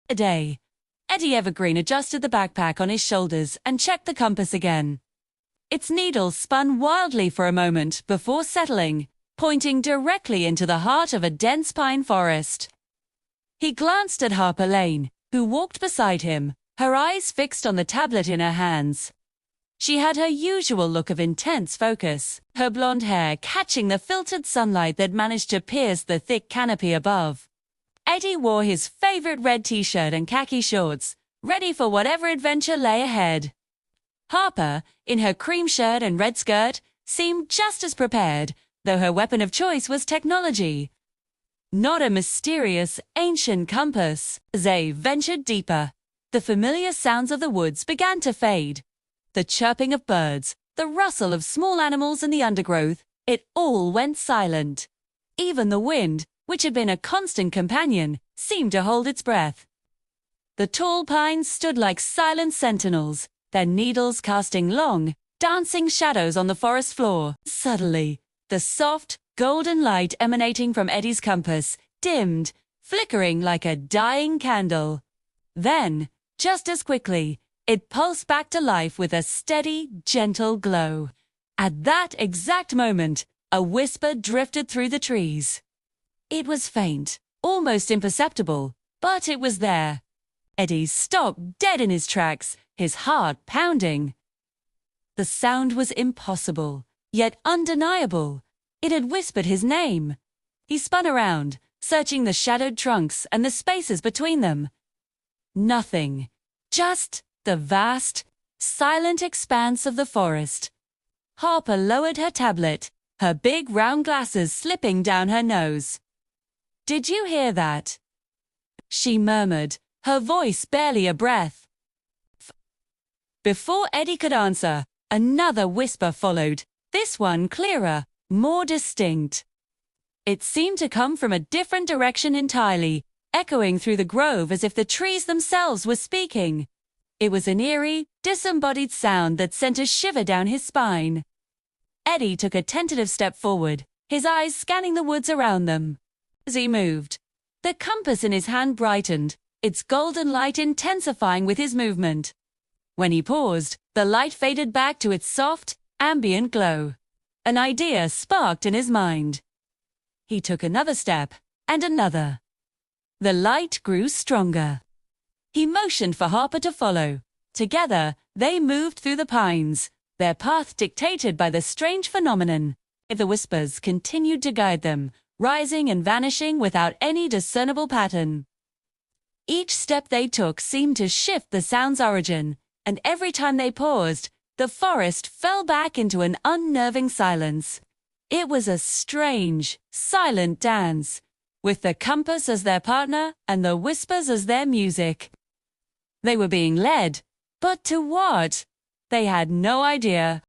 a day. Eddie Evergreen adjusted the backpack on his shoulders and checked the compass again. Its needle spun wildly for a moment before settling, pointing directly into the heart of a dense pine forest. He glanced at Harper Lane, who walked beside him, her eyes fixed on the tablet in her hands. She had her usual look of intense focus, her blonde hair catching the filtered sunlight that managed to pierce the thick canopy above. Eddie wore his favorite red t-shirt and khaki shorts, ready for whatever adventure lay ahead. Harper, in her cream shirt and red skirt, seemed just as prepared, though her weapon of choice was technology. Not a mysterious, ancient compass. As they ventured deeper, the familiar sounds of the woods began to fade. The chirping of birds, the rustle of small animals in the undergrowth, it all went silent. Even the wind, which had been a constant companion, seemed to hold its breath. The tall pines stood like silent sentinels, their needles casting long, dancing shadows on the forest floor. Suddenly, the soft, golden light emanating from Eddie's compass dimmed, flickering like a dying candle. Then, just as quickly, it pulsed back to life with a steady, gentle glow. At that exact moment, a whisper drifted through the trees. It was faint, almost imperceptible, but it was there. Eddie stopped dead in his tracks, his heart pounding. The sound was impossible, yet undeniable. It had whispered his name. He spun around, searching the shadowed trunks and the spaces between them. Nothing. Just the vast, silent expanse of the forest. Harper lowered her tablet, her big round glasses slipping down her nose. "Did you hear that?" she murmured, her voice barely a breath. Before Eddie could answer, another whisper followed, this one clearer, more distinct. It seemed to come from a different direction entirely, echoing through the grove as if the trees themselves were speaking. It was an eerie, disembodied sound that sent a shiver down his spine. Eddie took a tentative step forward, his eyes scanning the woods around them. As he moved, the compass in his hand brightened, its golden light intensifying with his movement. When he paused, the light faded back to its soft, ambient glow. An idea sparked in his mind. He took another step, and another. The light grew stronger. He motioned for Harper to follow. Together, they moved through the pines, their path dictated by the strange phenomenon. The whispers continued to guide them, rising and vanishing without any discernible pattern. Each step they took seemed to shift the sound's origin, and every time they paused, the forest fell back into an unnerving silence. It was a strange, silent dance, with the compass as their partner and the whispers as their music. They were being led, but to what? They had no idea.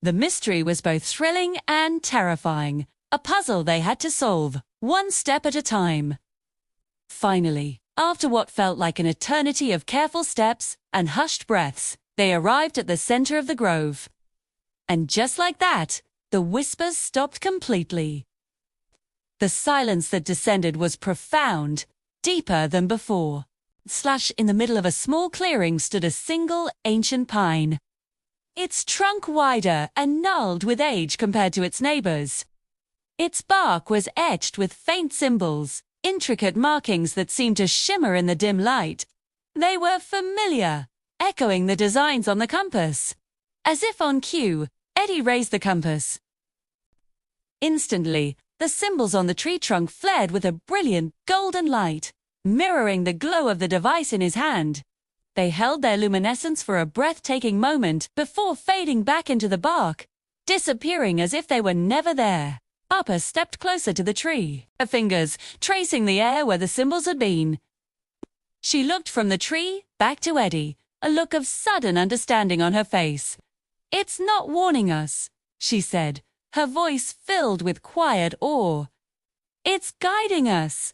The mystery was both thrilling and terrifying, a puzzle they had to solve, one step at a time. Finally, after what felt like an eternity of careful steps and hushed breaths, they arrived at the center of the grove. And just like that, the whispers stopped completely. The silence that descended was profound, deeper than before. In the middle of a small clearing stood a single ancient pine. Its trunk wider and gnarled with age compared to its neighbors. Its bark was etched with faint symbols, intricate markings that seemed to shimmer in the dim light. They were familiar, echoing the designs on the compass. As if on cue, Eddie raised the compass. Instantly, the symbols on the tree trunk flared with a brilliant golden light, mirroring the glow of the device in his hand. They held their luminescence for a breathtaking moment before fading back into the bark, disappearing as if they were never there. Harper stepped closer to the tree, her fingers tracing the air where the symbols had been. She looked from the tree back to Eddie, a look of sudden understanding on her face. "It's not warning us," she said, her voice filled with quiet awe. "It's guiding us."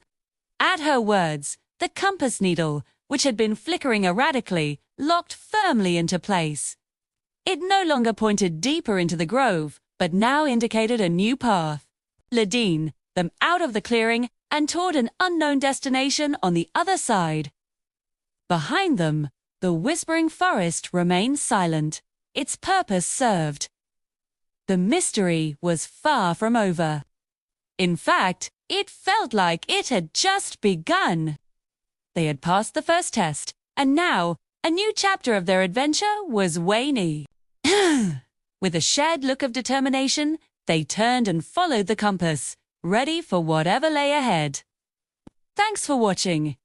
At her words, the compass needle, which had been flickering erratically, locked firmly into place. It no longer pointed deeper into the grove, but now indicated a new path. Ladine, them out of the clearing and toward an unknown destination on the other side. Behind them, the whispering forest remained silent, its purpose served. The mystery was far from over. In fact, it felt like it had just begun. They had passed the first test, and now a new chapter of their adventure was waning. With a shared look of determination, they turned and followed the compass, ready for whatever lay ahead. Thanks for watching.